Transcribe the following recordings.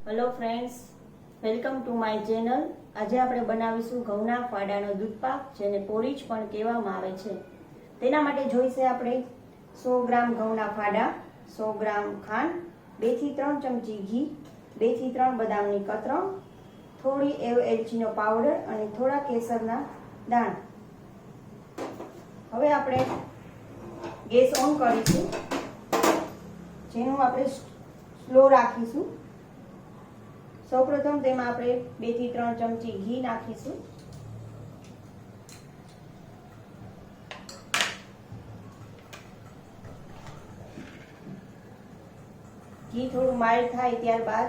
Hello friends, welcome to my channel. આજે આપણે બનાવીશું ઘઉંના ફાડાનો દૂધપાક, જેને પોરીજ પણ કહેવામાં આવે છે। તેના માટે જોઈશે આપણે 100 ગ્રામ ઘઉંના ફાડા, 100 ગ્રામ ખાંડ, 2 થી 3 ચમચી ઘી, 2 થી 3 બદામની કતરણ, થોડી એલચીનો પાવડર અને થોડા કેસરના દાણા। હવે આપણે ગેસ ઓન કરીશું, જેનું આપણે સ્લો રાખીશું। સૌપ્રથમ તેમાં આપણે 2 થી 3 ચમચી ઘી નાખીશું। ઘી થોડું માઇલ્ડ થાય ત્યારબાદ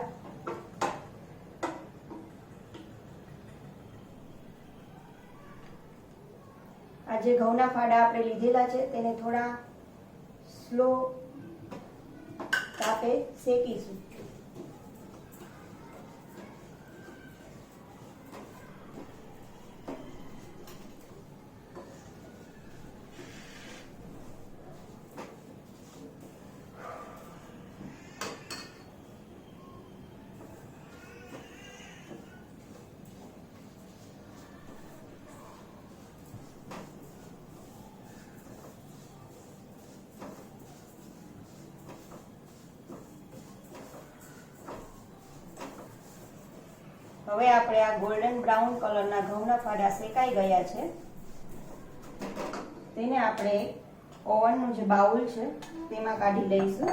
આ જે ઘઉંના ફાડા આપણે લીધેલા છે તેને થોડા સ્લો તાપે શેકીશું। હવે આપણે આ ગોલ્ડન બ્રાઉન કલરના ઘઉંના ફાડા શેકાઈ ગયા છે, તેને આપણે ઓવનનું જે બાઉલ છે તેમાં કાઢી લઈશું।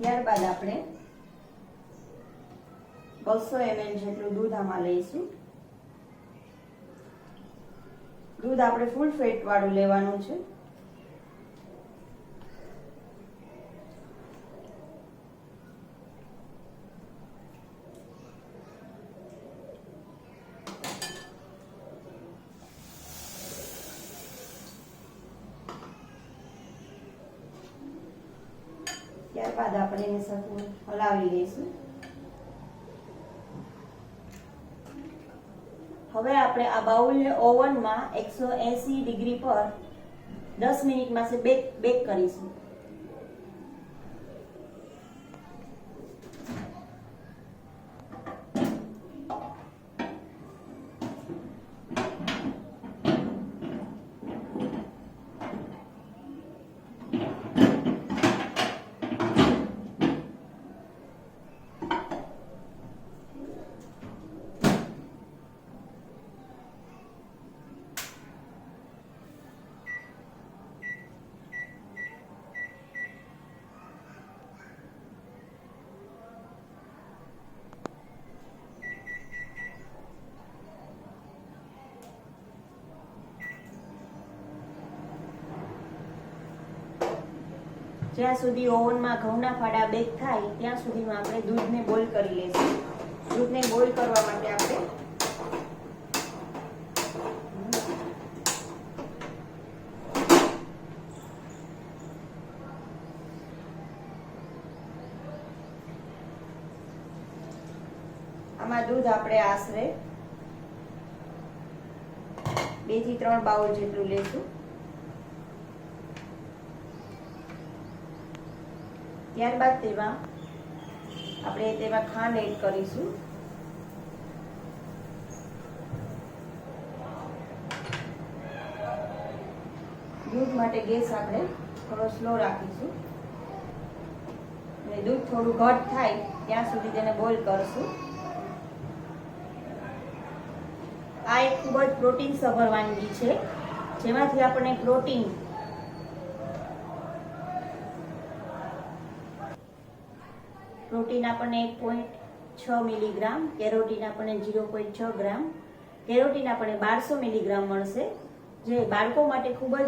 ત્યારબાદ આપણે 200 ml જેટલું દૂધ આમાં લઈશું। દૂધ આપણે ફૂલ ફેટ વાળું લેવાનું છે। ત્યારબાદ આપણે એને સરખું હલાવી લઈશું। હવે આપણે આ બાઉલને ઓવનમાં 180 ડિગ્રી પર 10 મિનિટ માટે બેક કરીશું। જ્યાં સુધી ઓવનમાં ઘઉંના ફાડા બેક થાય ત્યાં સુધીમાં આપણે દૂધને બોઇલ કરી લઈશું। દૂધને બોઇલ કરવા માટે આપણે આમાં દૂધ આપણે આશરે 2 થી 3 બાઉલ જેટલું લેશું। ત્યારબાદ તેમાં ખાંડ એડ કરીશું। દૂધ માટે ગેસ આપણે થોડો સ્લો રાખીશું અને દૂધ થોડું ઘટ થાય ત્યાં સુધી તેને બોઇલ કરશું। આ એક ખૂબ જ પ્રોટીન સભર વાનગી છે, જેમાંથી આપણને પ્રોટીન આપણને 1.6 મિલીગ્રામ, કેરોટીન આપણને 0.6 ગ્રામ, કેરોટીન આપણને 1200 મિલીગ્રામ મળશે, જે બાળકો માટે ખૂબ જ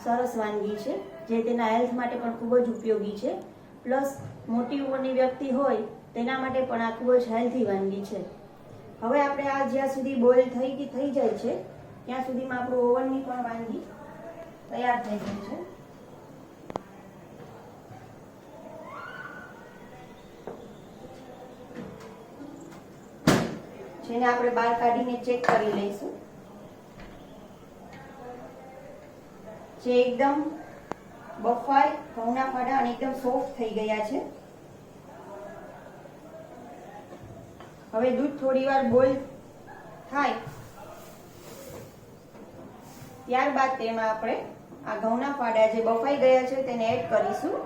સરસ વાનગી છે, જે તેના હેલ્થ માટે પણ ખૂબ જ ઉપયોગી છે। પ્લસ મોટી ઉંમરની વ્યક્તિ હોય તેના માટે પણ આ ખૂબ જ હેલ્ધી વાનગી છે। હવે આપણે આ જ્યાં સુધી બોઇલ થઈ જાય છે ત્યાં સુધીમાં આપણું ઓવનની પણ વાનગી તૈયાર થઈ ગઈ છે. જેને આપણે બહાર કાઢીને ચેક કરી લઈશું. જે એકદમ બફાઈ ઘઉંના ફાડા અને એકદમ સોફ્ટ થઈ ગયા છે. હવે દૂધ થોડી વાર બોઇલ થાય ત્યારબાદ તેમાં આપણે આ ઘઉંના ફાડા જે બફાઈ ગયા છે તેને એડ કરીશું.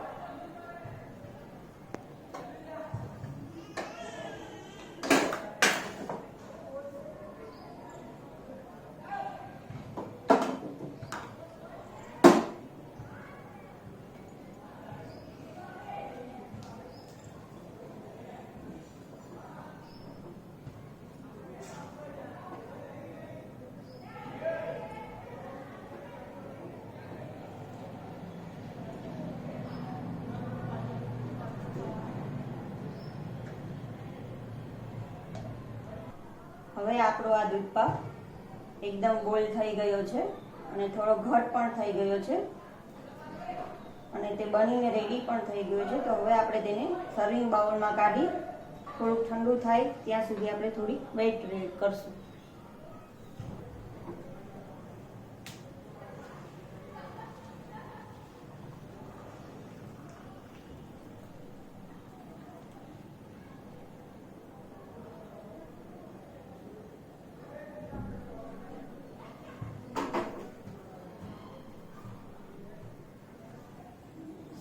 હવે આપણો આ દૂધપાક એકદમ ગોળ થઈ ગયો છે અને થોડો ઘટ પણ થઈ ગયો છે અને તે બનીને રેડી પણ થઈ ગયો છે. તો હવે આપણે તેને સર્વિંગ બાઉલમાં કાઢી થોડુંક ઠંડુ થાય ત્યાં સુધી આપણે થોડી વેઇટ કરશું.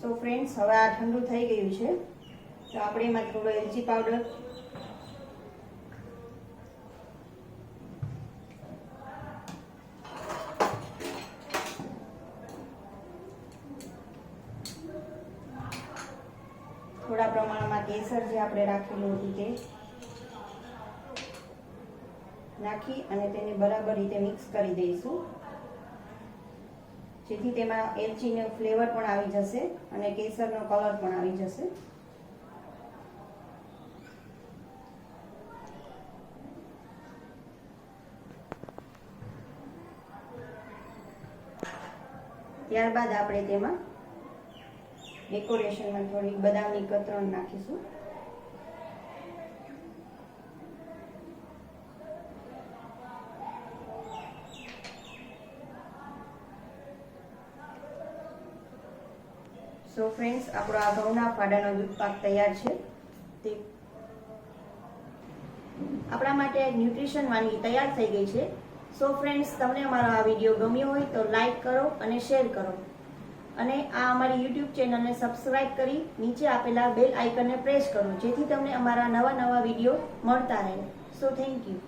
સો ફ્રેન્ડ્સ, હવે આ ઠંડુ થઈ ગયું છે તો આપણે એમાં થોડો એલચી પાવડર, થોડા પ્રમાણમાં કેસર જે આપણે રાખેલું હતું તે નાખી અને તેને બરાબર રીતે મિક્સ કરી દઈશું, જેથી તેમાં એલચીનો ફ્લેવર પણ આવી જશે અને કેસરનો કલર પણ આવી જશે. ત્યારબાદ આપણે તેમાં ડેકોરેશનમાં થોડી બદામની કતરણ નાખીશું. સો ફ્રેન્ડ્સ, આપણો આ ઘઉંના ફાડાનો દૂધપાક તૈયાર છે. તે આપણા માટે ન્યુટ્રિશન વાનગી તૈયાર થઈ ગઈ છે. સો ફ્રેન્ડ્સ, તમને અમારો આ વિડીયો ગમ્યો હોય તો લાઈક કરો અને શેર કરો અને આ અમારી યુટ્યુબ ચેનલને સબસ્ક્રાઇબ કરી નીચે આપેલા બેલ આઇકનને પ્રેસ કરો, જેથી તમને અમારા નવા વિડીયો મળતા રહે. So thank you.